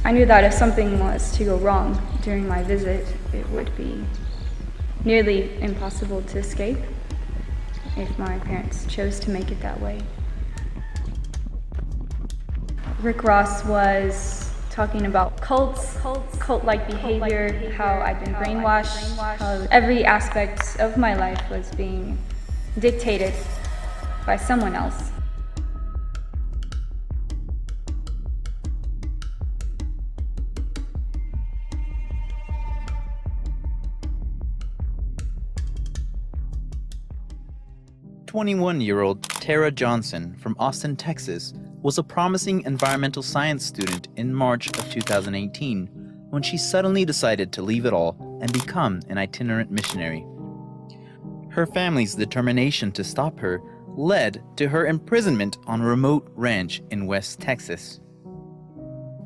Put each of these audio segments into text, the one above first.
I knew that if something was to go wrong during my visit, it would be nearly impossible to escape if my parents chose to make it that way. Rick Ross was talking about cults, cult-like behavior, how I've been brainwashed, how every aspect of my life was being dictated by someone else. "21-year-old Tara Johnson from Austin, Texas, was a promising environmental science student in March of 2018 when she suddenly decided to leave it all and become an itinerant missionary. Her family's determination to stop her led to her imprisonment on a remote ranch in West Texas.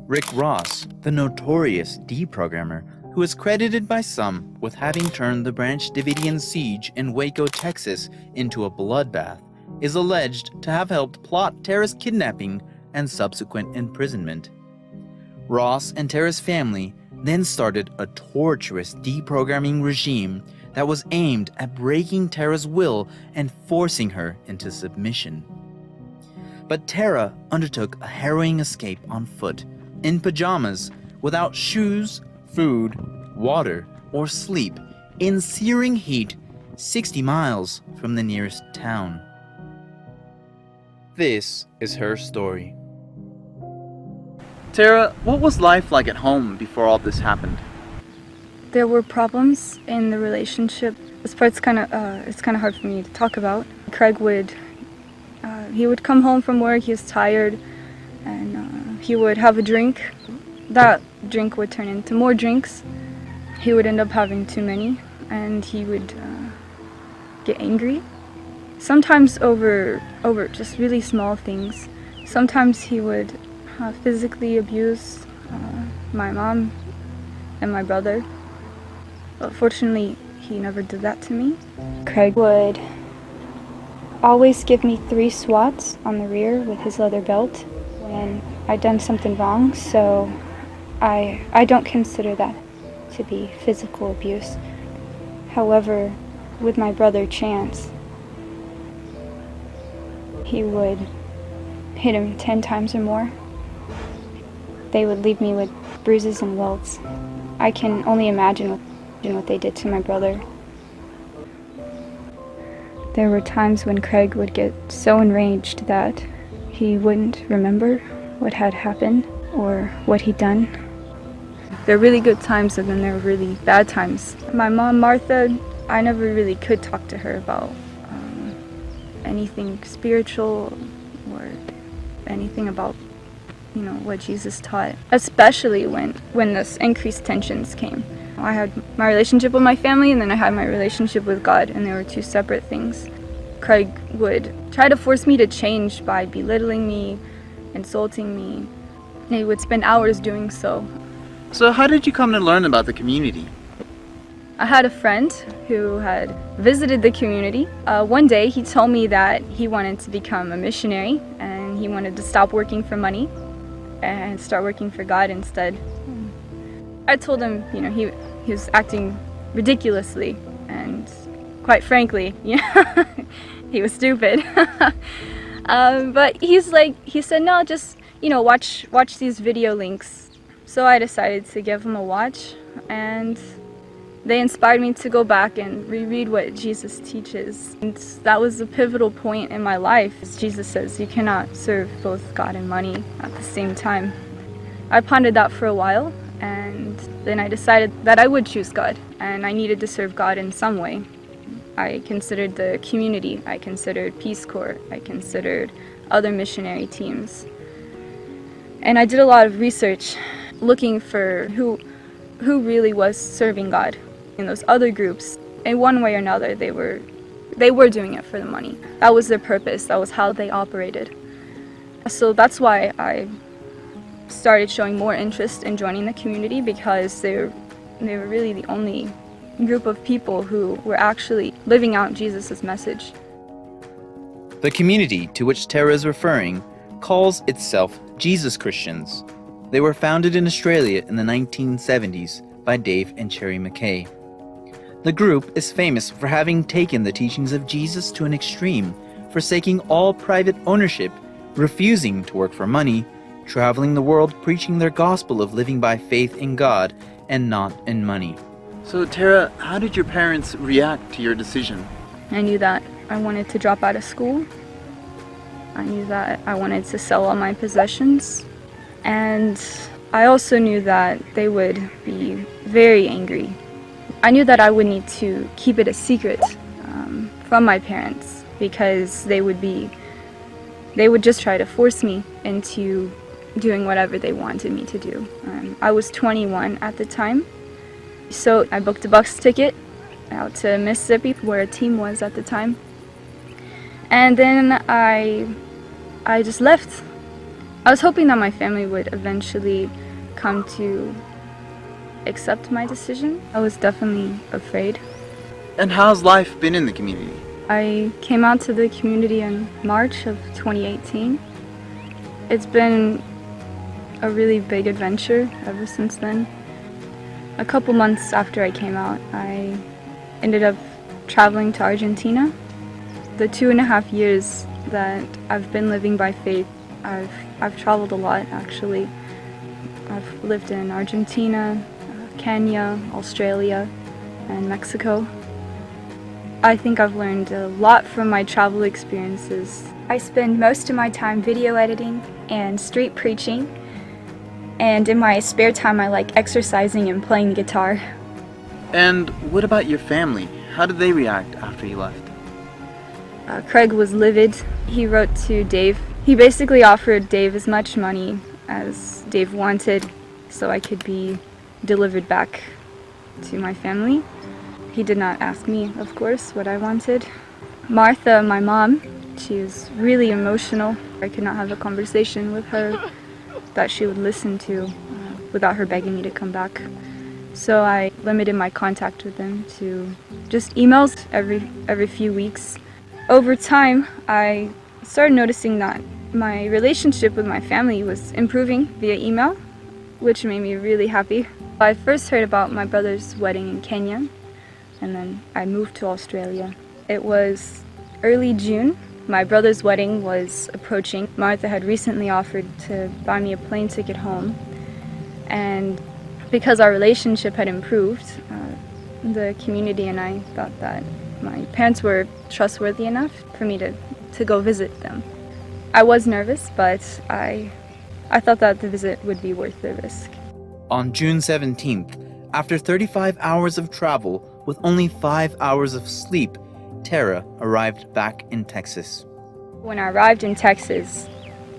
Rick Ross, the notorious deprogrammer who is credited by some with having turned the Branch Davidian siege in Waco, Texas into a bloodbath, is alleged to have helped plot Tara's kidnapping and subsequent imprisonment. Ross and Tara's family then started a torturous deprogramming regime that was aimed at breaking Tara's will and forcing her into submission. But Tara undertook a harrowing escape on foot, in pajamas, without shoes, food, water, or sleep, in searing heat 60 miles from the nearest town. This is her story. Tara, what was life like at home before all this happened? There were problems in the relationship. This part's kind of hard for me to talk about. Craig would come home from work. He was tired, and he would have a drink. That drink would turn into more drinks. He would end up having too many, and he would get angry. Sometimes over just really small things. Sometimes he would physically abuse my mom and my brother. But fortunately, he never did that to me. Craig would always give me 3 swats on the rear with his leather belt when I'd done something wrong, so I don't consider that to be physical abuse. However, with my brother Chance, he would hit him 10 times or more. They would leave me with bruises and welts. I can only imagine what they did to my brother. There were times when Craig would get so enraged that he wouldn't remember what had happened or what he'd done. There were really good times, and then there were really bad times. My mom, Martha, I never really could talk to her about anything spiritual or anything about, what Jesus taught, especially when this increased tensions came. I had my relationship with my family, and then I had my relationship with God, and they were 2 separate things. Craig would try to force me to change by belittling me, insulting me. He would spend hours doing so. So how did you come to learn about the community? I had a friend who had visited the community. One day he told me that he wanted to become a missionary, and he wanted to stop working for money and start working for God instead. I told him, he was acting ridiculously, and quite frankly, he was stupid. But he said, no, just, watch these video links. So I decided to give him a watch, and they inspired me to go back and reread what Jesus teaches. And that was a pivotal point in my life. Jesus says you cannot serve both God and money at the same time. I pondered that for a while, and then I decided that I would choose God, and I needed to serve God in some way. I considered the community, I considered Peace Corps, I considered other missionary teams. And I did a lot of research looking for who really was serving God in those other groups. In one way or another, they were doing it for the money. That was their purpose, that was how they operated. So that's why I started showing more interest in joining the community, because they were really the only group of people who were actually living out Jesus' message. The community to which Tara is referring calls itself Jesus Christians. They were founded in Australia in the 1970s by Dave and Cherry McKay. The group is famous for having taken the teachings of Jesus to an extreme, forsaking all private ownership, refusing to work for money, traveling the world preaching their gospel of living by faith in God and not in money. So Tara, how did your parents react to your decision? I knew that I wanted to drop out of school. I knew that I wanted to sell all my possessions. And I also knew that they would be very angry. I knew that I would need to keep it a secret from my parents because they would just try to force me into doing whatever they wanted me to do. I was 21 at the time, so I booked a bus ticket out to Mississippi where a team was at the time. And then I just left. I was hoping that my family would eventually come to accept my decision. I was definitely afraid. And how's life been in the community? I came out to the community in March of 2018. It's been a really big adventure ever since then. A couple months after I came out, I ended up traveling to Argentina. The 2.5 years that I've been living by faith, I've traveled a lot actually. I've lived in Argentina, Kenya, Australia, and Mexico. I think I've learned a lot from my travel experiences. I spend most of my time video editing and street preaching, and in my spare time I like exercising and playing guitar. And what about your family? How did they react after you left? Craig was livid. He wrote to Dave. He basically offered Dave as much money as Dave wanted so I could be delivered back to my family. He did not ask me, of course, what I wanted. Martha, my mom, she was really emotional. I could not have a conversation with her that she would listen to without her begging me to come back. So I limited my contact with them to just emails every few weeks. Over time, I started noticing that my relationship with my family was improving via email, which made me really happy. I first heard about my brother's wedding in Kenya, and then I moved to Australia. It was early June. My brother's wedding was approaching. Martha had recently offered to buy me a plane ticket home, and because our relationship had improved, the community and I thought that my parents were trustworthy enough for me to go visit them. I was nervous, but I thought that the visit would be worth the risk. On June 17th, after 35 hours of travel with only 5 hours of sleep, Tara arrived back in Texas. When I arrived in Texas,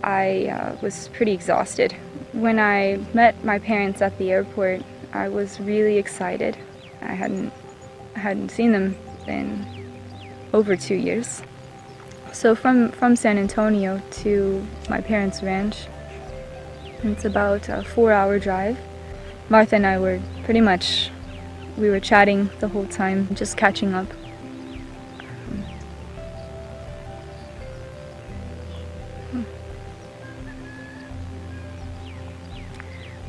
I was pretty exhausted. When I met my parents at the airport, I was really excited. I hadn't seen them in over 2 years. So from San Antonio to my parents' ranch, it's about a 4-hour drive. Martha and I were we were chatting the whole time, just catching up.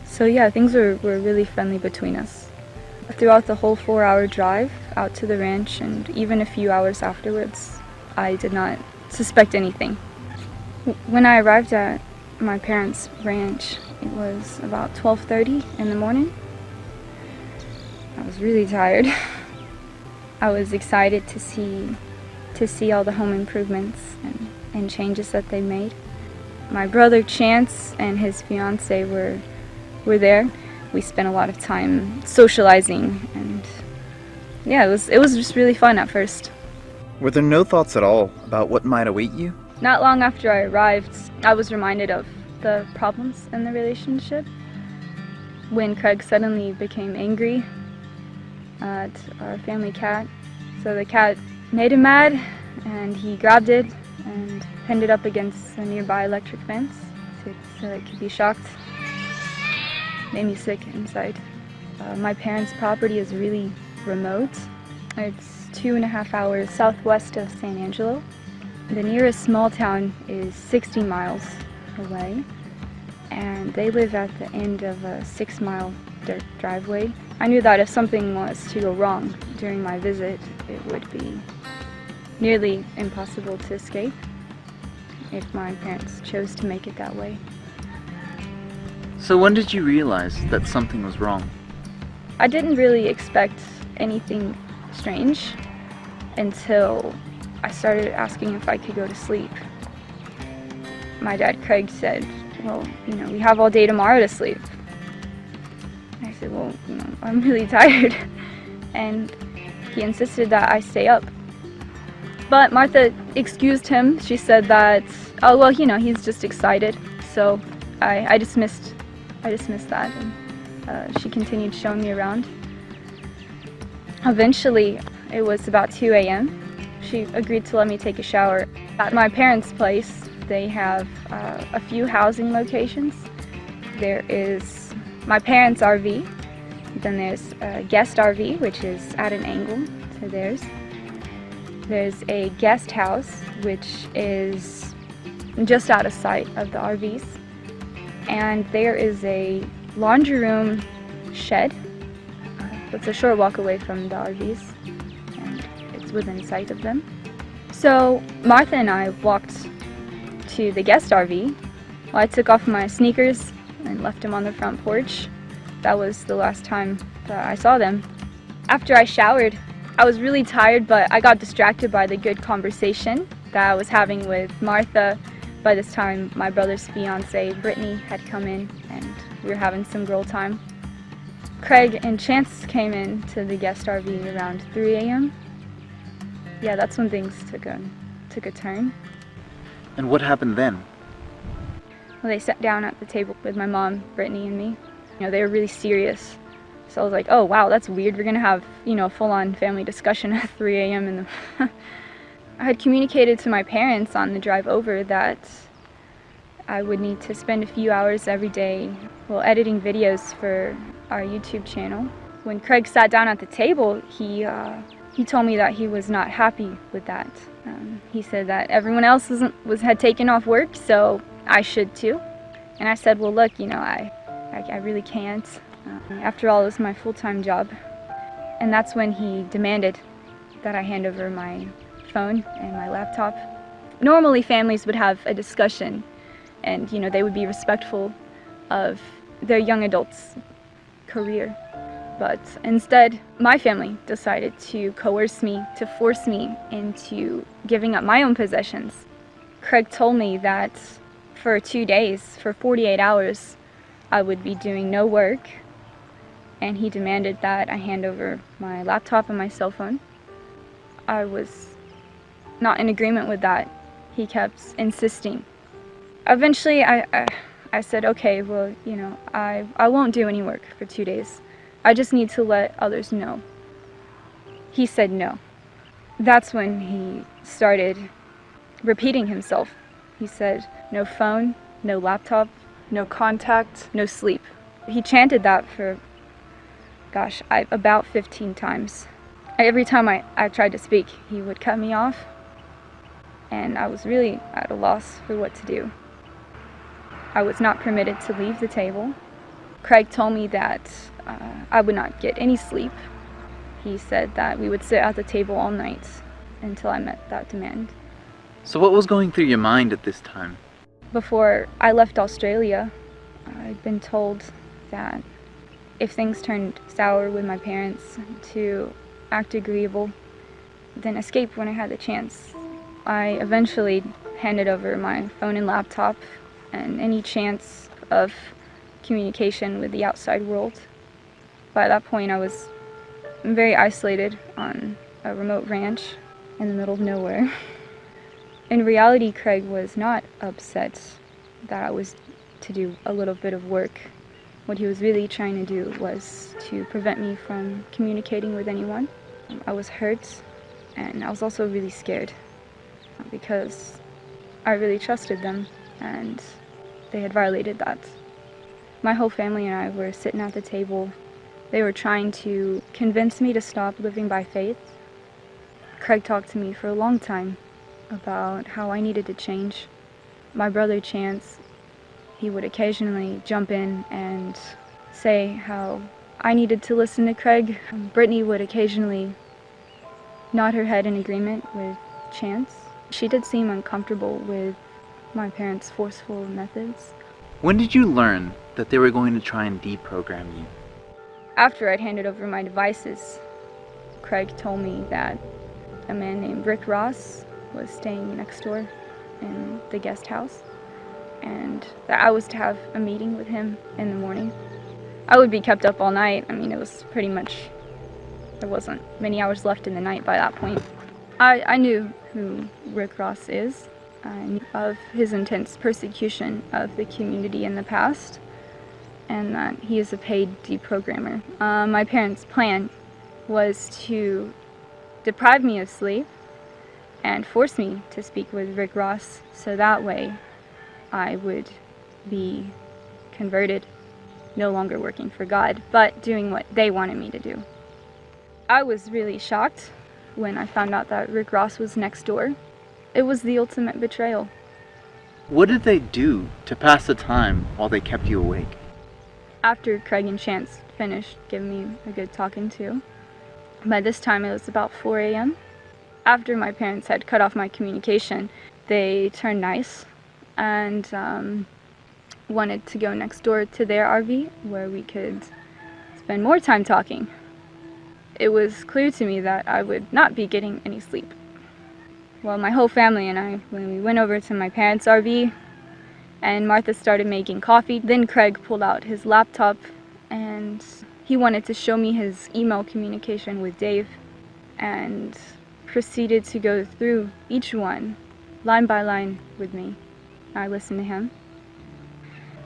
So yeah, things were really friendly between us. Throughout the whole 4-hour drive out to the ranch and even a few hours afterwards, I did not suspect anything. When I arrived at my parents' ranch, it was about 12:30 in the morning. I was really tired. I was excited to see all the home improvements and changes that they made. My brother Chance and his fiance were there. We spent a lot of time socializing, and yeah, it was just really fun at first. Were there no thoughts at all about what might await you? Not long after I arrived, I was reminded of the problems in the relationship. When Craig suddenly became angry at our family cat. So the cat made him mad, and he grabbed it and pinned it up against a nearby electric fence so it could be shocked. Made me sick inside. My parents' property is really remote. It's 2.5 hours southwest of San Angelo. The nearest small town is 60 miles away. and they live at the end of a 6-mile dirt driveway. I knew that if something was to go wrong during my visit, it would be nearly impossible to escape if my parents chose to make it that way. So when did you realize that something was wrong? I didn't really expect anything strange until I started asking if I could go to sleep. My dad, Craig, said, well, we have all day tomorrow to sleep. I said, well, I'm really tired. And he insisted that I stay up. But Martha excused him. She said that, oh, well, he's just excited. So I dismissed that, and she continued showing me around. Eventually, it was about 2 a.m. She agreed to let me take a shower. At my parents' place, they have a few housing locations. There is my parents' RV, then there's a guest RV, which is at an angle to theirs. There's a guest house, which is just out of sight of the RVs. And there is a laundry room shed that's a short walk away from the RVs, and it's within sight of them. So Martha and I walked to the guest RV. Well, I took off my sneakers and left them on the front porch. That was the last time that I saw them. After I showered, I was really tired, but I got distracted by the good conversation that I was having with Martha. By this time, my brother's fiance, Brittany, had come in, and we were having some girl time. Craig and Chance came in to the guest RV around 3 a.m. Yeah, that's when things took a turn. And what happened then? Well, they sat down at the table with my mom, Brittany, and me. They were really serious. So I was like, oh, wow, that's weird. We're gonna have, a full-on family discussion at 3 a.m. in the... I had communicated to my parents on the drive over that I would need to spend a few hours every day, editing videos for our YouTube channel. When Craig sat down at the table, he told me that he was not happy with that. He said that everyone else had taken off work, so I should too. And I said, well, look, I really can't. After all, it was my full-time job. And that's when he demanded that I hand over my phone and my laptop. Normally, families would have a discussion, and they would be respectful of their young adult's career. But instead, my family decided to coerce me, to force me into giving up my own possessions. Craig told me that for 2 days, for 48 hours, I would be doing no work, and he demanded that I hand over my laptop and my cell phone. I was not in agreement with that. He kept insisting. Eventually, I said, okay, well, I won't do any work for 2 days. I just need to let others know. He said no. That's when he started repeating himself. He said, no phone, no laptop, no contact, no sleep. He chanted that for, about 15 times. Every time I tried to speak, he would cut me off, and I was really at a loss for what to do. I was not permitted to leave the table. Craig told me that I would not get any sleep. He said that we would sit at the table all night until I met that demand. So what was going through your mind at this time? Before I left Australia, I'd been told that if things turned sour with my parents, to act agreeable, then escape when I had the chance. I eventually handed over my phone and laptop and any chance of communication with the outside world. By that point, I was very isolated on a remote ranch in the middle of nowhere. In reality, Craig was not upset that I was to do a little bit of work. What he was really trying to do was to prevent me from communicating with anyone. I was hurt, and I was also really scared because I really trusted them, and they had violated that. My whole family and I were sitting at the table. They were trying to convince me to stop living by faith. Craig talked to me for a long time about how I needed to change. My brother Chance He would occasionally jump in and say how I needed to listen to Craig. Brittany would occasionally nod her head in agreement with Chance. She did seem uncomfortable with my parents' forceful methods. When did you learn that they were going to try and deprogram you? After I'd handed over my devices, Craig told me that a man named Rick Ross was staying next door in the guest house, and that I was to have a meeting with him in the morning. I would be kept up all night. I mean, it was pretty much, there wasn't many hours left in the night by that point. I knew who Rick Ross is. I knew of his intense persecution of the community in the past, and that he is a paid deprogrammer. My parents' plan was to deprive me of sleep and force me to speak with Rick Ross, so that way I would be converted, no longer working for God, but doing what they wanted me to do. I was really shocked when I found out that Rick Ross was next door. It was the ultimate betrayal. What did they do to pass the time while they kept you awake? After Craig and Chance finished giving me a good talking to, by this time it was about 4 a.m. After my parents had cut off my communication, they turned nice and wanted to go next door to their RV where we could spend more time talking. It was clear to me that I would not be getting any sleep. Well, my whole family and I, when we went over to my parents' RV and Martha started making coffee, then Craig pulled out his laptop and he wanted to show me his email communication with Dave and proceeded to go through each one, line by line, with me. I listened to him.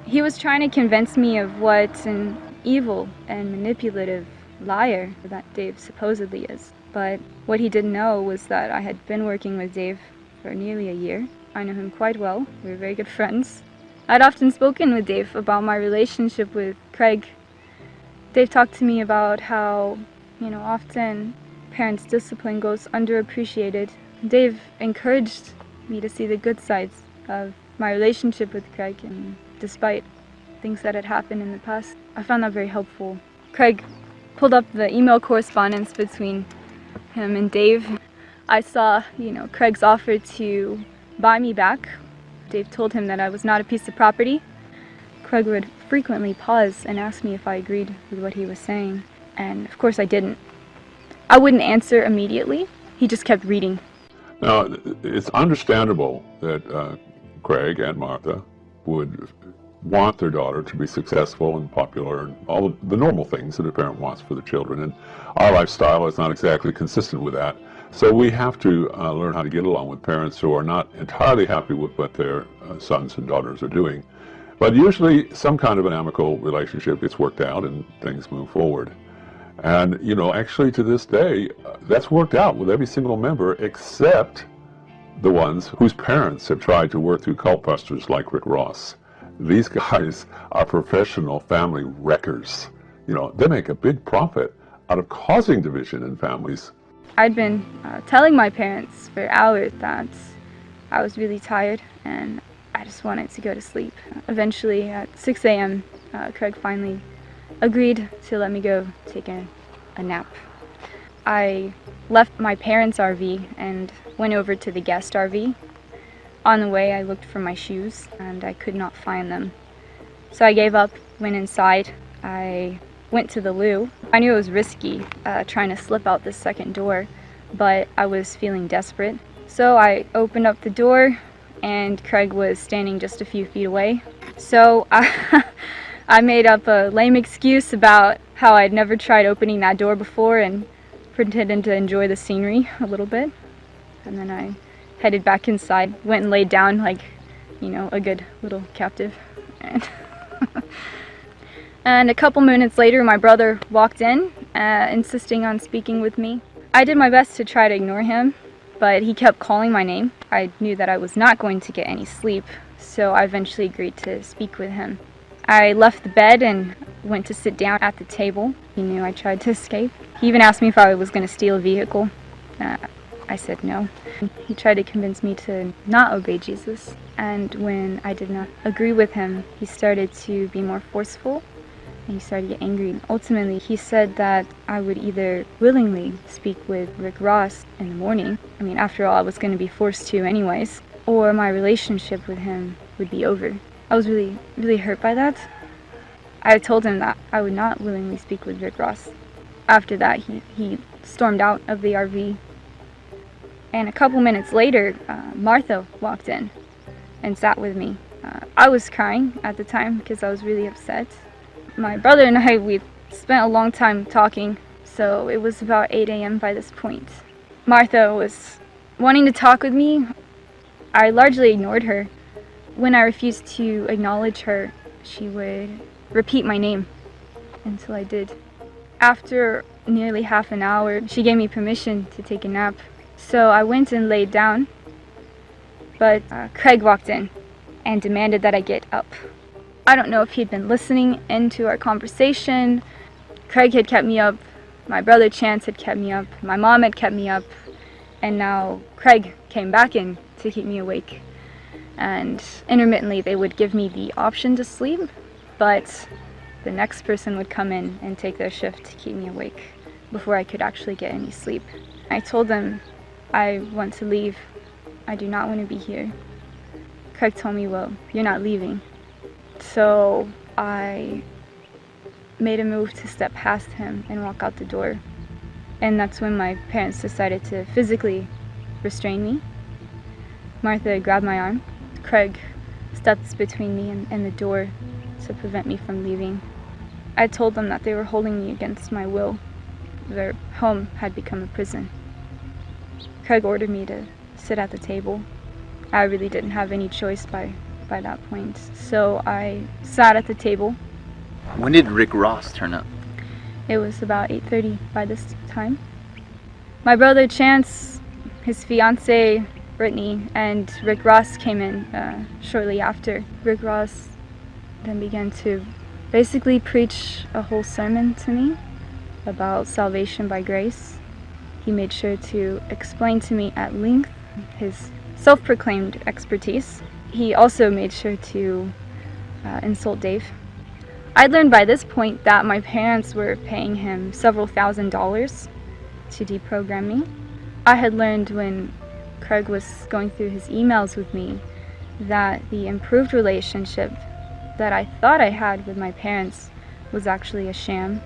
He was trying to convince me of what an evil and manipulative liar that Dave supposedly is. But what he didn't know was that I had been working with Dave for nearly a year. I know him quite well. We were very good friends. I'd often spoken with Dave about my relationship with Craig. Dave talked to me about how, often parents' discipline goes underappreciated. Dave encouraged me to see the good sides of my relationship with Craig, and despite things that had happened in the past, I found that very helpful. Craig pulled up the email correspondence between him and Dave. I saw, Craig's offer to buy me back. Dave told him that I was not a piece of property. Craig would frequently pause and ask me if I agreed with what he was saying, and of course I didn't. I wouldn't answer immediately. He just kept reading. Now, it's understandable that Craig and Martha would want their daughter to be successful and popular and all of the normal things that a parent wants for the children, and our lifestyle is not exactly consistent with that. So we have to learn how to get along with parents who are not entirely happy with what their sons and daughters are doing. But usually some kind of an amicable relationship gets worked out and things move forward. And, actually to this day, that's worked out with every single member except the ones whose parents have tried to work through cult busters like Rick Ross. These guys are professional family wreckers. They make a big profit out of causing division in families. I'd been telling my parents for hours that I was really tired and I just wanted to go to sleep. Eventually at 6 a.m., Craig finally agreed to let me go take a nap. I left my parents' RV and went over to the guest RV. On the way, I looked for my shoes and I could not find them. So I gave up, went inside. I went to the loo. I knew it was risky trying to slip out this second door, but I was feeling desperate. So I opened up the door and Craig was standing just a few feet away. So I made up a lame excuse about how I'd never tried opening that door before and pretended to enjoy the scenery a little bit. And then I headed back inside, went and laid down like, a good little captive. And a couple minutes later, my brother walked in, insisting on speaking with me. I did my best to try to ignore him, but he kept calling my name. I knew that I was not going to get any sleep, so I eventually agreed to speak with him. I left the bed and went to sit down at the table. He knew I tried to escape. He even asked me if I was going to steal a vehicle. I said no. He tried to convince me to not obey Jesus, and when I did not agree with him, he started to be more forceful, and he started to get angry. Ultimately, he said that I would either willingly speak with Rick Ross in the morning, I mean, after all, I was going to be forced to anyways, or my relationship with him would be over. I was really, really hurt by that. I told him that I would not willingly speak with Rick Ross. After that, he stormed out of the RV. And a couple minutes later, Martha walked in and sat with me. I was crying at the time because I was really upset. My brother and I, we spent a long time talking, so it was about 8 a.m. by this point. Martha was wanting to talk with me. I largely ignored her. When I refused to acknowledge her, she would repeat my name until I did. After nearly half an hour, she gave me permission to take a nap. So I went and laid down, but Craig walked in and demanded that I get up. I don't know if he'd been listening into our conversation. Craig had kept me up, my brother Chance had kept me up, my mom had kept me up, and now Craig came back in to keep me awake. And intermittently they would give me the option to sleep, but the next person would come in and take their shift to keep me awake before I could actually get any sleep. I told them I want to leave. I do not want to be here. Craig told me, well, you're not leaving. So I made a move to step past him and walk out the door. And that's when my parents decided to physically restrain me. Martha grabbed my arm. Craig stepped between me and the door to prevent me from leaving. I told them that they were holding me against my will. Their home had become a prison. Craig ordered me to sit at the table. I really didn't have any choice by that point, so I sat at the table. When did Rick Ross turn up? It was about 8:30 by this time. My brother Chance, his fiancée Brittany, and Rick Ross came in shortly after. Rick Ross then began to basically preach a whole sermon to me about salvation by grace. He made sure to explain to me at length his self-proclaimed expertise. He also made sure to insult Dave. I'd learned by this point that my parents were paying him several $1,000s to deprogram me. I had learned when Craig was going through his emails with me that the improved relationship that I thought I had with my parents was actually a sham,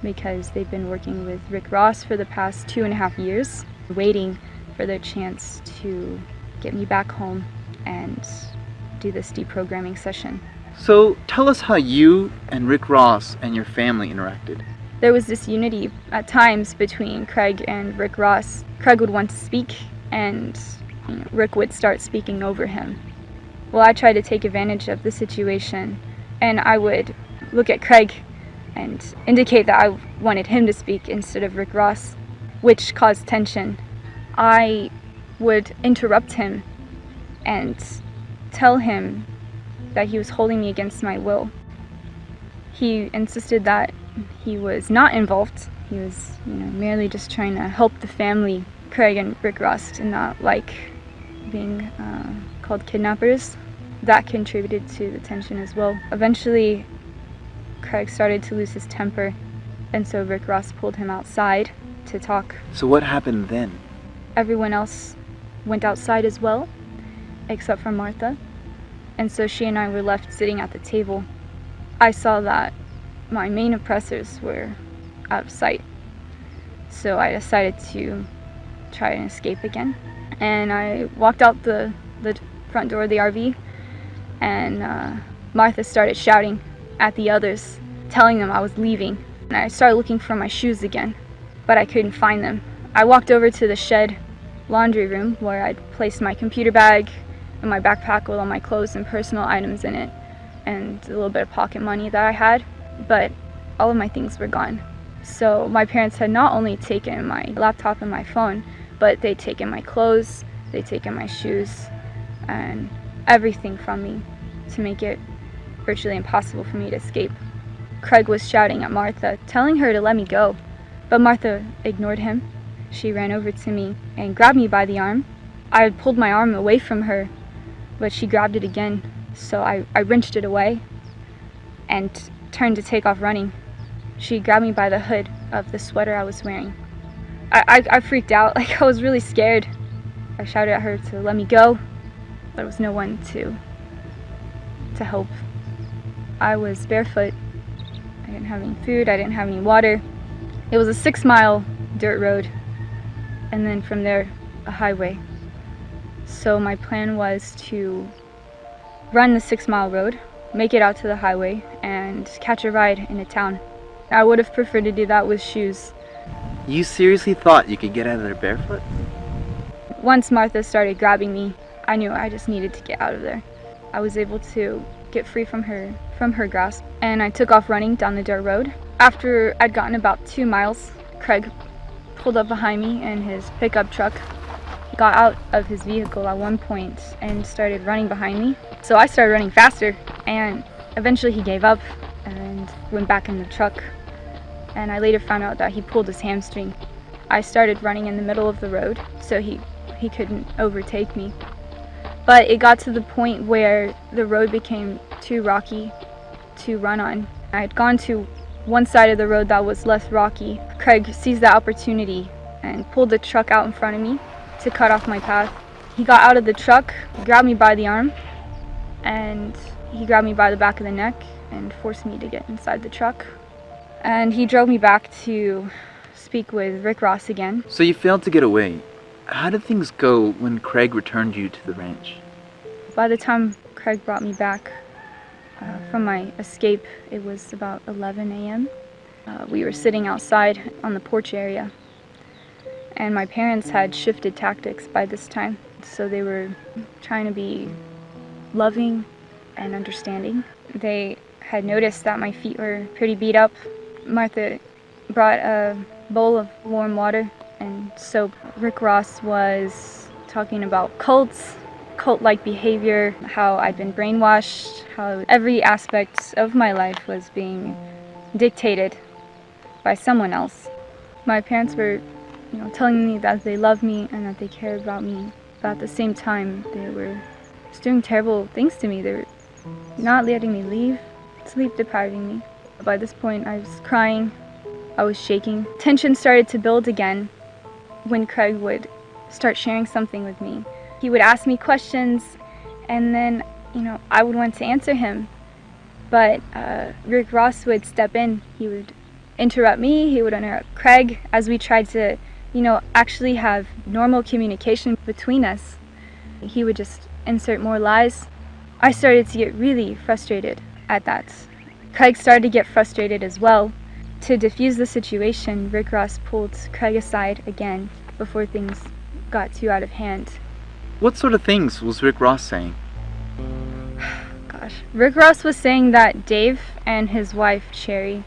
because they've been working with Rick Ross for the past 2.5 years, waiting for their chance to get me back home and do this deprogramming session. So tell us how you and Rick Ross and your family interacted. There was this unity at times between Craig and Rick Ross. Craig would want to speak, and Rick would start speaking over him. Well, I tried to take advantage of the situation, and I would look at Craig and indicate that I wanted him to speak instead of Rick Ross, which caused tension. I would interrupt him and tell him that he was holding me against my will. He insisted that he was not involved. He was, merely just trying to help the family. Craig and Rick Ross did not like being called kidnappers. That contributed to the tension as well. Eventually, Craig started to lose his temper, and so Rick Ross pulled him outside to talk. So what happened then? Everyone else went outside as well, except for Martha, and so she and I were left sitting at the table. I saw that my main oppressors were out of sight, so I decided to try and escape again. And I walked out the front door of the RV, and Martha started shouting at the others, telling them I was leaving. And I started looking for my shoes again, but I couldn't find them. I walked over to the shed laundry room where I'd placed my computer bag and my backpack with all my clothes and personal items in it, and a little bit of pocket money that I had, but all of my things were gone. So my parents had not only taken my laptop and my phone, but they'd taken my clothes, they'd taken my shoes, and everything from me to make it virtually impossible for me to escape. Craig was shouting at Martha, telling her to let me go, but Martha ignored him. She ran over to me and grabbed me by the arm. I had pulled my arm away from her, but she grabbed it again, so I wrenched it away and turned to take off running. She grabbed me by the hood of the sweater I was wearing. I freaked out, like I was really scared. I shouted at her to let me go. There was no one to help. I was barefoot. I didn't have any food, I didn't have any water. It was a 6-mile dirt road, and then from there, a highway. So my plan was to run the 6-mile road, make it out to the highway, and catch a ride in a town. I would have preferred to do that with shoes. You seriously thought you could get out of there barefoot? Once Martha started grabbing me, I knew I just needed to get out of there. I was able to get free from her grasp, and I took off running down the dirt road. After I'd gotten about 2 miles, Craig pulled up behind me in his pickup truck. He got out of his vehicle at one point and started running behind me. So I started running faster, and eventually he gave up and went back in the truck. And I later found out that he pulled his hamstring. I started running in the middle of the road, so he couldn't overtake me. But it got to the point where the road became too rocky to run on. I had gone to one side of the road that was less rocky. Craig seized that opportunity and pulled the truck out in front of me to cut off my path. He got out of the truck, grabbed me by the arm, and he grabbed me by the back of the neck and forced me to get inside the truck. And he drove me back to speak with Rick Ross again. So you failed to get away. How did things go when Craig returned you to the ranch? By the time Craig brought me back from my escape, it was about 11 a.m. We were sitting outside on the porch area, and my parents had shifted tactics by this time, so they were trying to be loving and understanding. They had noticed that my feet were pretty beat up. Martha brought a bowl of warm water and soap. Rick Ross was talking about cults, cult-like behavior, how I'd been brainwashed, how every aspect of my life was being dictated by someone else. My parents were, telling me that they loved me and that they cared about me, but at the same time, they were just doing terrible things to me. They were not letting me leave, sleep depriving me. By this point, I was crying, I was shaking. Tension started to build again when Craig would start sharing something with me. He would ask me questions, and then, I would want to answer him. But Rick Ross would step in. He would interrupt me, he would interrupt Craig, as we tried to, actually have normal communication between us. He would just insert more lies. I started to get really frustrated at that. Craig started to get frustrated as well. To defuse the situation, Rick Ross pulled Craig aside again before things got too out of hand. What sort of things was Rick Ross saying? Gosh. Rick Ross was saying that Dave and his wife, Sherry,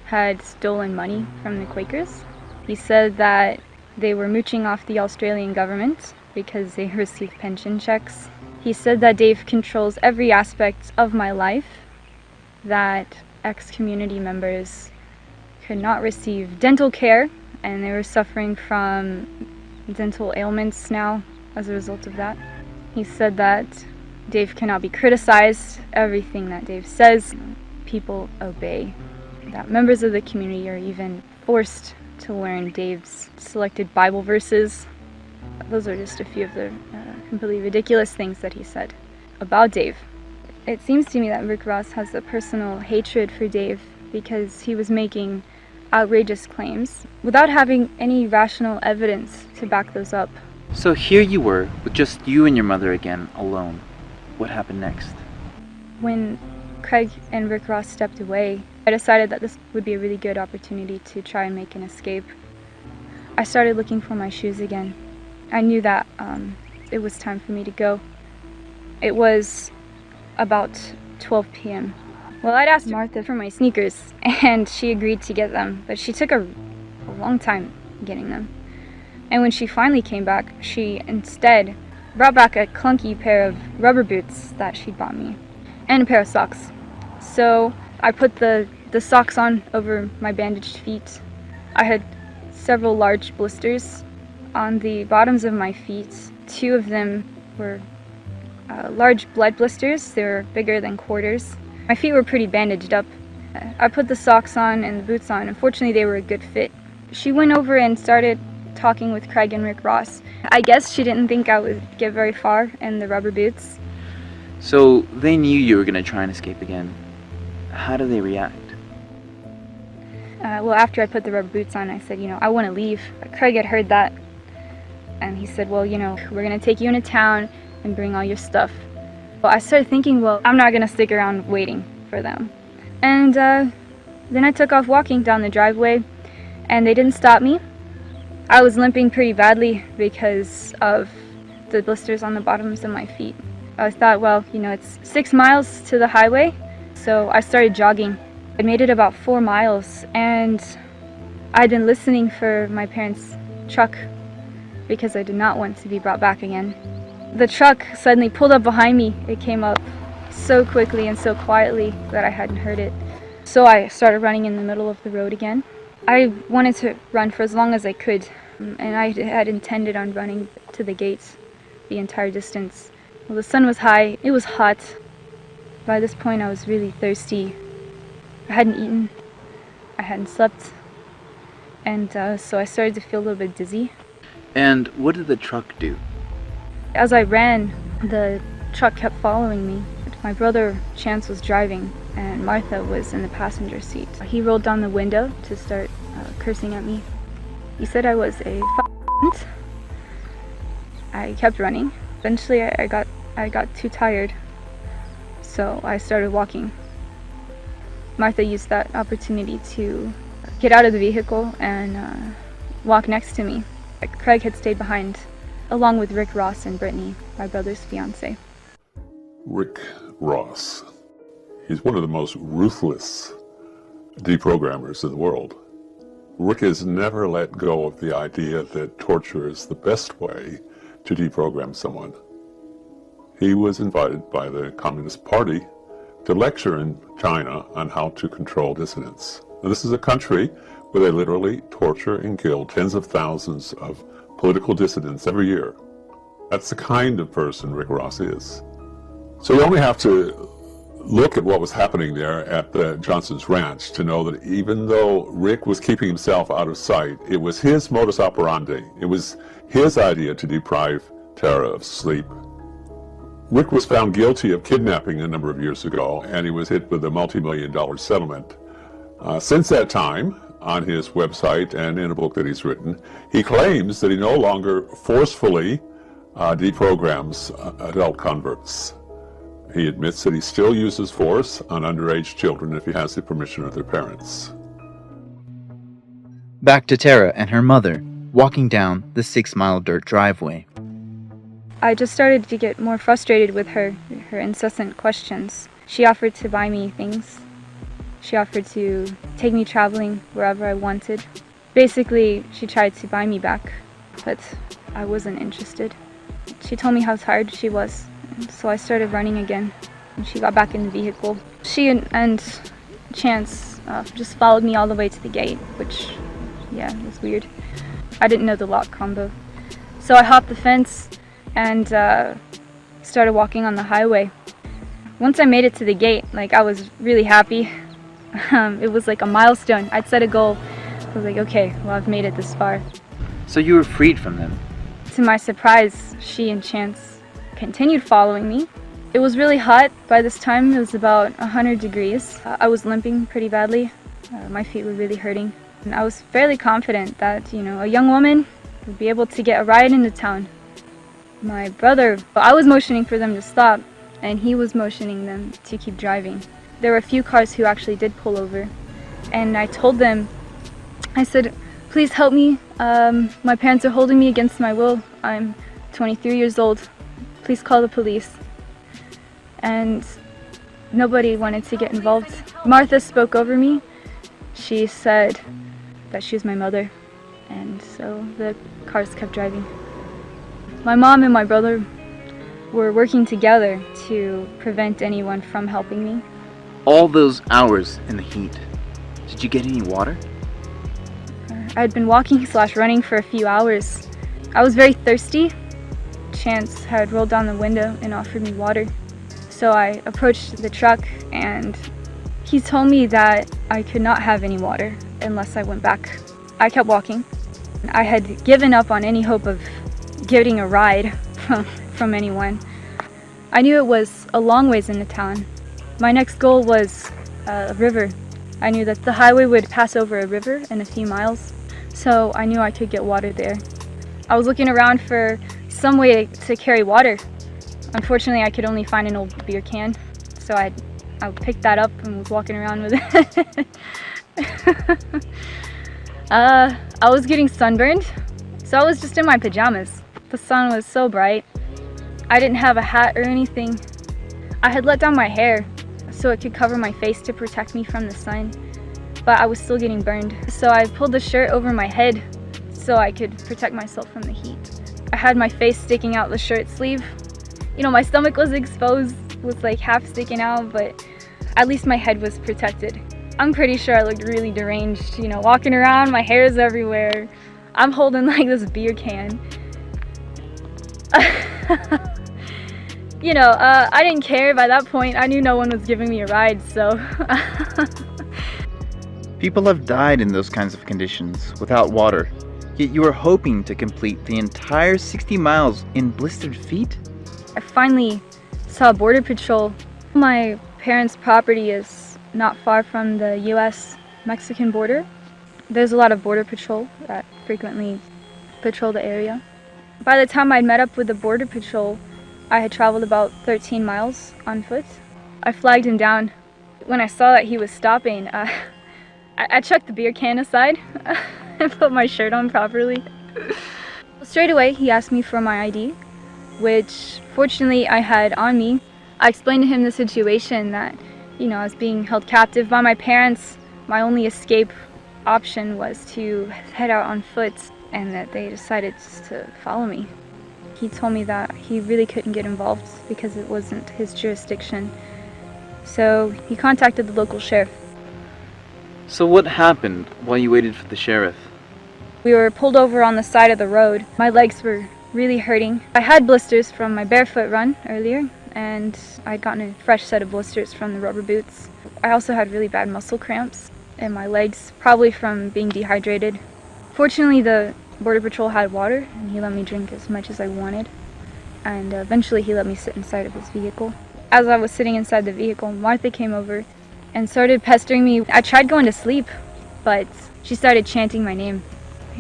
had stolen money from the Quakers. He said that they were mooching off the Australian government because they received pension checks. He said that Dave controls every aspect of my life, that ex-community members could not receive dental care, and they were suffering from dental ailments now as a result of that. He said that Dave cannot be criticized. Everything that Dave says, people obey. That members of the community are even forced to learn Dave's selected Bible verses. Those are just a few of the completely ridiculous things that he said about Dave. It seems to me that Rick Ross has a personal hatred for Dave because he was making outrageous claims without having any rational evidence to back those up. So here you were, with just you and your mother again, alone. What happened next? When Craig and Rick Ross stepped away, I decided that this would be a really good opportunity to try and make an escape. I started looking for my shoes again. I knew that it was time for me to go. It was about 12 p.m. Well, I'd asked Martha for my sneakers, and she agreed to get them, but she took a long time getting them. And when she finally came back, she instead brought back a clunky pair of rubber boots that she'd bought me, and a pair of socks. So I put the socks on over my bandaged feet. I had several large blisters On the bottoms of my feet, 2 of them were large blood blisters. They were bigger than quarters. My feet were pretty bandaged up. I put the socks on and the boots on. Unfortunately, they were a good fit. She went over and started talking with Craig and Rick Ross. I guess she didn't think I would get very far in the rubber boots. So they knew you were going to try and escape again. How did they react? Well, after I put the rubber boots on, I said, I want to leave. Craig had heard that, and he said, well, we're going to take you into town and bring all your stuff. Well, I started thinking, well, I'm not going to stick around waiting for them. And then I took off walking down the driveway, and they didn't stop me. I was limping pretty badly because of the blisters on the bottoms of my feet. I thought, well, it's 6 miles to the highway, so I started jogging. I made it about 4 miles, and I'd been listening for my parents' truck because I did not want to be brought back again. The truck suddenly pulled up behind me. It came up so quickly and so quietly that I hadn't heard it. So I started running in the middle of the road again. I wanted to run for as long as I could, and I had intended on running to the gates the entire distance. Well, the sun was high, it was hot. By this point I was really thirsty. I hadn't eaten, I hadn't slept, and so I started to feel a little bit dizzy. And what did the truck do? As I ran, the truck kept following me. My brother Chance was driving, and Martha was in the passenger seat. He rolled down the window to start cursing at me. He said I was a f***. I kept running. Eventually I got too tired, so I started walking. Martha used that opportunity to get out of the vehicle and walk next to me. Craig had stayed behind, along with Rick Ross and Brittany, my brother's fiance. Rick Ross. He's one of the most ruthless deprogrammers in the world. Rick has never let go of the idea that torture is the best way to deprogram someone. He was invited by the Communist Party to lecture in China on how to control dissidents. Now, this is a country where they literally torture and kill tens of thousands of political dissidents every year. That's the kind of person Rick Ross is. So you only have to look at what was happening there at the Johnson's Ranch to know that even though Rick was keeping himself out of sight, it was his modus operandi. It was his idea to deprive Tara of sleep. Rick was found guilty of kidnapping a number of years ago, and he was hit with a multi-million-dollar settlement. Since that time, on his website and in a book that he's written, he claims that he no longer forcefully deprograms adult converts. He admits that he still uses force on underage children if he has the permission of their parents. Back to Tara and her mother, walking down the 6-mile dirt driveway. I just started to get more frustrated with her incessant questions. She offered to buy me things. She offered to take me traveling wherever I wanted. Basically, she tried to buy me back, but I wasn't interested. She told me how tired she was, and so I started running again, and she got back in the vehicle. She and Chance just followed me all the way to the gate, which, yeah, was weird. I didn't know the lock combo. So I hopped the fence and started walking on the highway. Once I made it to the gate, I was really happy. It was like a milestone. I'd set a goal. I was like, okay, well, I've made it this far. So you were freed from them? To my surprise, she and Chance continued following me. It was really hot. By this time, it was about 100 degrees. I was limping pretty badly. My feet were really hurting. And I was fairly confident that, a young woman would be able to get a ride into town. My brother, I was motioning for them to stop, and he was motioning them to keep driving. There were a few cars who actually did pull over, and I told them, I said, please help me. My parents are holding me against my will. I'm 23 years old. Please call the police. And nobody wanted to get involved. Martha spoke over me. She said that she was my mother, and so the cars kept driving. My mom and my brother were working together to prevent anyone from helping me. All those hours in the heat, did you get any water? I'd been walking/running for a few hours, I was very thirsty. Chance had rolled down the window and offered me water. So I approached the truck and he told me that I could not have any water unless I went back. I kept walking. I had given up on any hope of getting a ride from anyone. I knew it was a long ways into town. My next goal was a river. I knew that the highway would pass over a river in a few miles, so I knew I could get water there. I was looking around for some way to carry water. Unfortunately, I could only find an old beer can, so I picked that up and was walking around with it. I was getting sunburned, so I was just in my pajamas. The sun was so bright. I didn't have a hat or anything. I had let down my hair so it could cover my face to protect me from the sun, but I was still getting burned. So I pulled the shirt over my head so I could protect myself from the heat. I had my face sticking out the shirt sleeve. You know, my stomach was exposed, was like half sticking out, but at least my head was protected. I'm pretty sure I looked really deranged, you know, walking around, my hair is everywhere. I'm holding like this beer can. You know, I didn't care by that point. I knew no one was giving me a ride, so. People have died in those kinds of conditions without water, yet you were hoping to complete the entire 60 miles in blistered feet? I finally saw Border Patrol. My parents' property is not far from the US-Mexican border. There's a lot of Border Patrol that frequently patrol the area. By the time I'd met up with the Border Patrol, I had traveled about 13 miles on foot. I flagged him down. When I saw that he was stopping, I chucked the beer can aside and put my shirt on properly. Straight away, he asked me for my ID, which fortunately I had on me. I explained to him the situation that, you know, I was being held captive by my parents. My only escape option was to head out on foot, and that they decided just to follow me. He told me that he really couldn't get involved because it wasn't his jurisdiction. So he contacted the local sheriff. So what happened while you waited for the sheriff? We were pulled over on the side of the road. My legs were really hurting. I had blisters from my barefoot run earlier, and I'd gotten a fresh set of blisters from the rubber boots. I also had really bad muscle cramps in my legs, probably from being dehydrated. Fortunately, the Border Patrol had water, and he let me drink as much as I wanted. And eventually he let me sit inside of his vehicle. As I was sitting inside the vehicle, Martha came over and started pestering me. I tried going to sleep, but she started chanting my name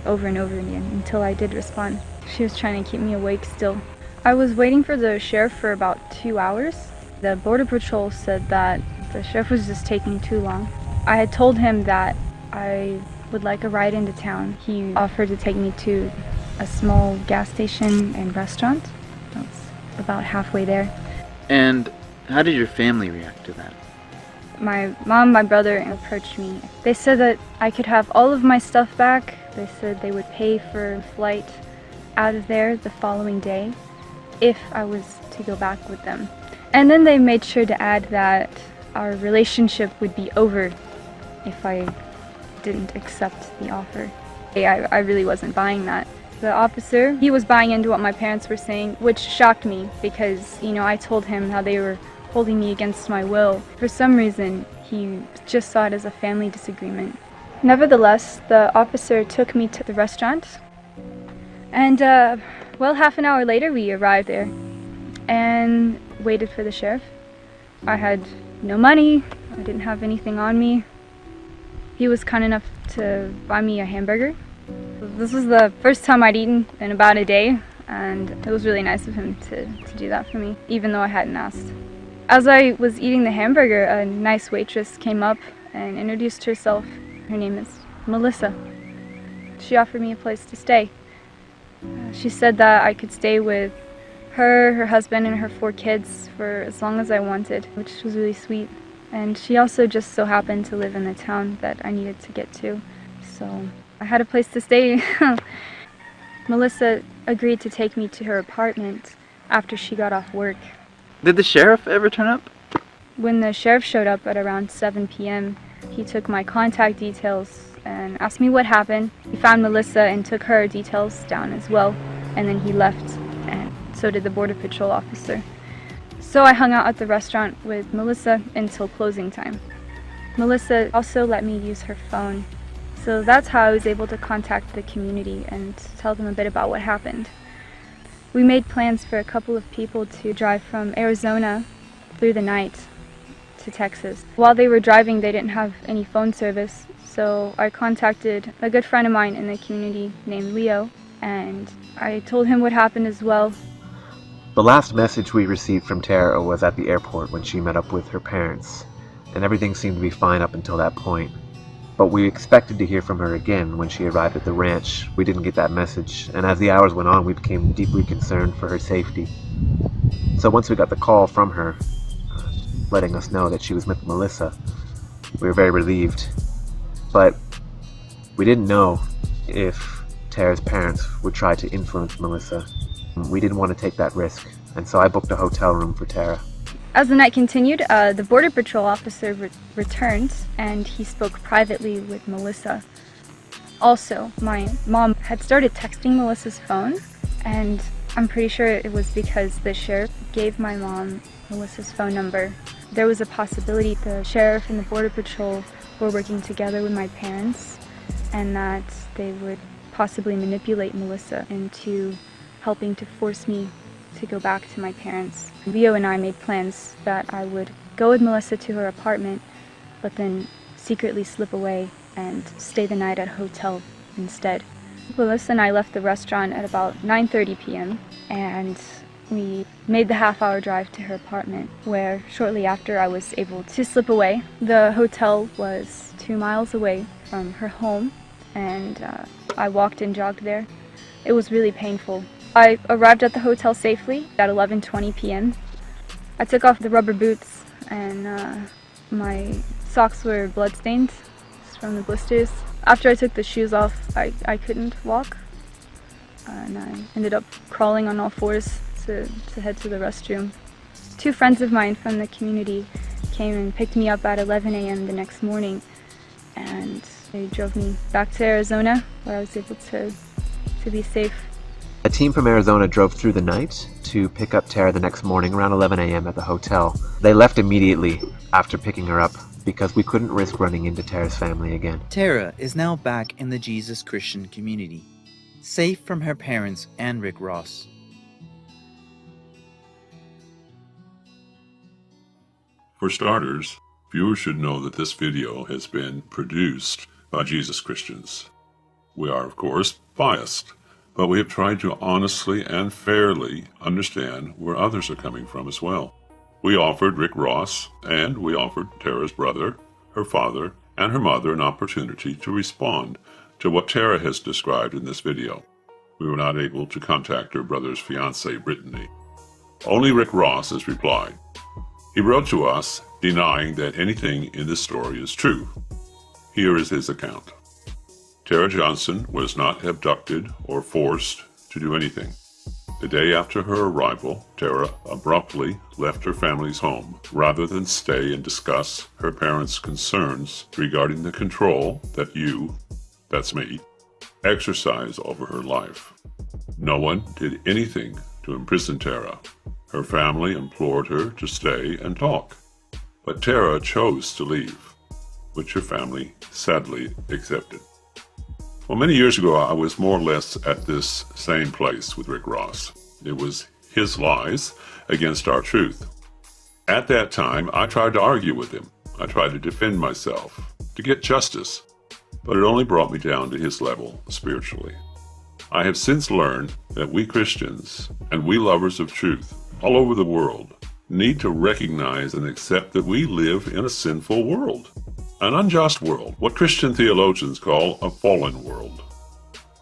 over and over again until I did respond. She was trying to keep me awake still. I was waiting for the sheriff for about 2 hours. The Border Patrol said that the sheriff was just taking too long. I had told him that I would like a ride into town. He offered to take me to a small gas station and restaurant. I was about halfway there. And how did your family react to that? My mom, my brother approached me. They said that I could have all of my stuff back. They said they would pay for a flight out of there the following day if I was to go back with them. And then they made sure to add that our relationship would be over if I didn't accept the offer. I really wasn't buying that. The officer, he was buying into what my parents were saying, which shocked me because, you know, I told him how they were holding me against my will. For some reason, he just saw it as a family disagreement. Nevertheless, the officer took me to the restaurant, and well, half an hour later we arrived there and waited for the sheriff. I had no money, I didn't have anything on me. He was kind enough to buy me a hamburger. This was the first time I'd eaten in about a day, and it was really nice of him to do that for me, even though I hadn't asked. As I was eating the hamburger, a nice waitress came up and introduced herself. Her name is Melissa. She offered me a place to stay. She said that I could stay with her, her husband, and her 4 kids for as long as I wanted, which was really sweet. And she also just so happened to live in the town that I needed to get to, so I had a place to stay. Melissa agreed to take me to her apartment after she got off work. Did the sheriff ever turn up? When the sheriff showed up at around 7 p.m., he took my contact details and asked me what happened. He found Melissa and took her details down as well. and then he left, and so did the Border Patrol officer. So I hung out at the restaurant with Melissa until closing time. Melissa also let me use her phone, so that's how I was able to contact the community and tell them a bit about what happened. We made plans for a couple of people to drive from Arizona through the night to Texas. While they were driving, they didn't have any phone service, so I contacted a good friend of mine in the community named Leo, and I told him what happened as well. The last message we received from Tara was at the airport when she met up with her parents, and everything seemed to be fine up until that point. But we expected to hear from her again when she arrived at the ranch. We didn't get that message, and as the hours went on, we became deeply concerned for her safety. So once we got the call from her, letting us know that she was with Melissa, we were very relieved. But we didn't know if Tara's parents would try to influence Melissa. We didn't want to take that risk, and so I booked a hotel room for Tara. As the night continued, the Border Patrol officer returned, and he spoke privately with Melissa. Also, my mom had started texting Melissa's phone, and I'm pretty sure it was because the sheriff gave my mom Melissa's phone number. There was a possibility the sheriff and the Border Patrol were working together with my parents, and that they would possibly manipulate Melissa into helping to force me to go back to my parents. Leo and I made plans that I would go with Melissa to her apartment, but then secretly slip away and stay the night at a hotel instead. Melissa and I left the restaurant at about 9:30 p.m. and we made the half-hour drive to her apartment, where shortly after I was able to slip away. The hotel was 2 miles away from her home, and I walked and jogged there. It was really painful. I arrived at the hotel safely at 11:20 p.m. I took off the rubber boots, and my socks were bloodstained from the blisters. After I took the shoes off, I couldn't walk, and I ended up crawling on all fours to head to the restroom. 2 friends of mine from the community came and picked me up at 11 a.m. the next morning, and they drove me back to Arizona, where I was able to be safe. A team from Arizona drove through the night to pick up Tara the next morning around 11 a.m. at the hotel. They left immediately after picking her up because we couldn't risk running into Tara's family again. Tara is now back in the Jesus Christian community, safe from her parents and Rick Ross. For starters, viewers should know that this video has been produced by Jesus Christians. We are, of course, biased, but we have tried to honestly and fairly understand where others are coming from as well. We offered Rick Ross, and we offered Tara's brother, her father, and her mother an opportunity to respond to what Tara has described in this video. We were not able to contact her brother's fiancée, Brittany. Only Rick Ross has replied. He wrote to us denying that anything in this story is true. Here is his account. Tara Johnson was not abducted or forced to do anything. The day after her arrival, Tara abruptly left her family's home rather than stay and discuss her parents' concerns regarding the control that you, that's me, exercise over her life. No one did anything to imprison Tara. Her family implored her to stay and talk, but Tara chose to leave, which her family sadly accepted. Well, many years ago, I was more or less at this same place with Rick Ross. It was his lies against our truth. At that time, I tried to argue with him. I tried to defend myself, to get justice, but it only brought me down to his level spiritually. I have since learned that we Christians and we lovers of truth all over the world need to recognize and accept that we live in a sinful world. An unjust world, what Christian theologians call a fallen world.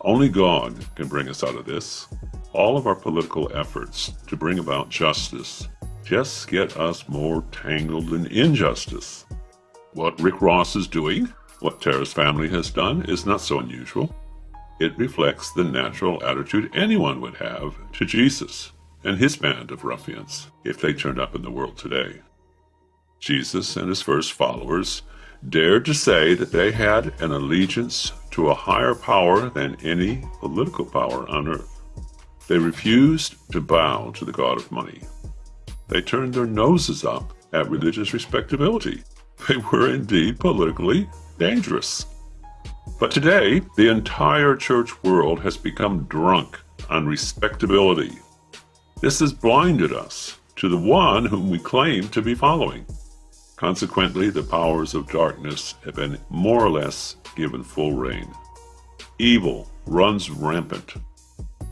Only God can bring us out of this. All of our political efforts to bring about justice just get us more tangled in injustice. What Rick Ross is doing, what Tara's family has done, is not so unusual. It reflects the natural attitude anyone would have to Jesus and his band of ruffians if they turned up in the world today. Jesus and his first followers dared to say that they had an allegiance to a higher power than any political power on earth. They refused to bow to the god of money. They turned their noses up at religious respectability. They were indeed politically dangerous. But today, the entire church world has become drunk on respectability. This has blinded us to the one whom we claim to be following. Consequently, the powers of darkness have been more or less given full rein. Evil runs rampant,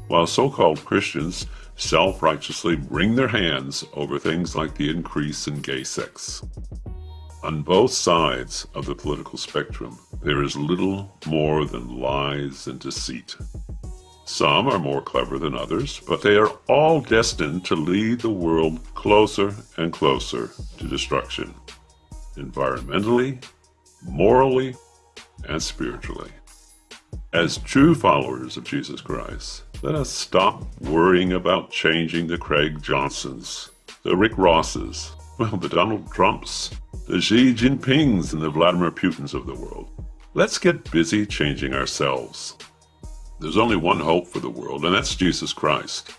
while so-called Christians self-righteously wring their hands over things like the increase in gay sex. On both sides of the political spectrum, there is little more than lies and deceit. Some are more clever than others, but they are all destined to lead the world closer and closer to destruction, environmentally, morally, and spiritually. As true followers of Jesus Christ, let us stop worrying about changing the Craig Johnsons, the Rick Rosses, the Donald Trumps, the Xi Jinpings, and the Vladimir Putins of the world. Let's get busy changing ourselves. There's only one hope for the world, and that's Jesus Christ,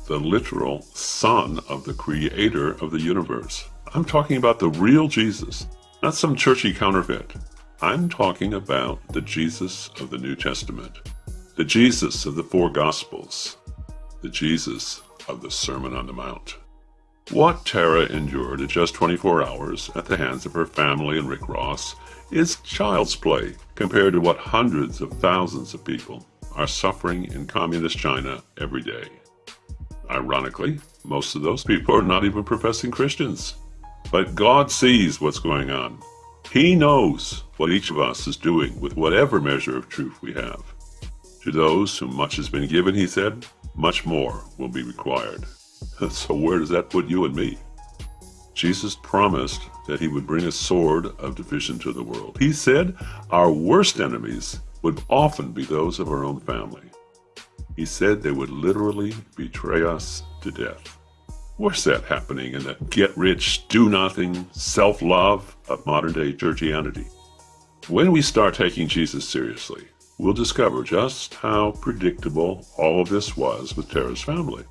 the literal Son of the Creator of the universe. I'm talking about the real Jesus, not some churchy counterfeit. I'm talking about the Jesus of the New Testament, the Jesus of the four Gospels, the Jesus of the Sermon on the Mount. What Tara endured in just 24 hours at the hands of her family and Rick Ross is child's play compared to what hundreds of thousands of people are suffering in communist China every day. Ironically, most of those people are not even professing Christians. But God sees what's going on. He knows what each of us is doing with whatever measure of truth we have. To those whom much has been given, he said, much more will be required. So where does that put you and me? Jesus promised that he would bring a sword of division to the world. He said our worst enemies would often be those of our own family. He said they would literally betray us to death. Where's that happening in the get-rich, do-nothing, self-love of modern-day churchianity? When we start taking Jesus seriously, we'll discover just how predictable all of this was with Tara's family.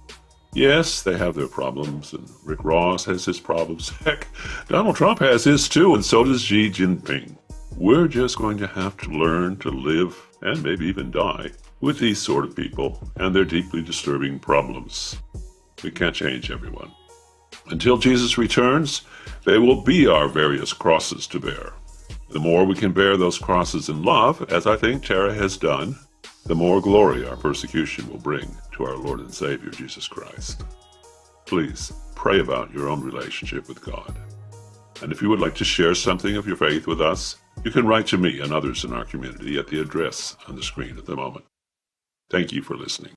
Yes, they have their problems, and Rick Ross has his problems. Heck, Donald Trump has his too, and so does Xi Jinping. We're just going to have to learn to live, and maybe even die, with these sort of people and their deeply disturbing problems. We can't change everyone. Until Jesus returns, they will be our various crosses to bear. The more we can bear those crosses in love, as I think Tara has done, the more glory our persecution will bring to our Lord and Savior, Jesus Christ. Please pray about your own relationship with God. And if you would like to share something of your faith with us, you can write to me and others in our community at the address on the screen at the moment. Thank you for listening.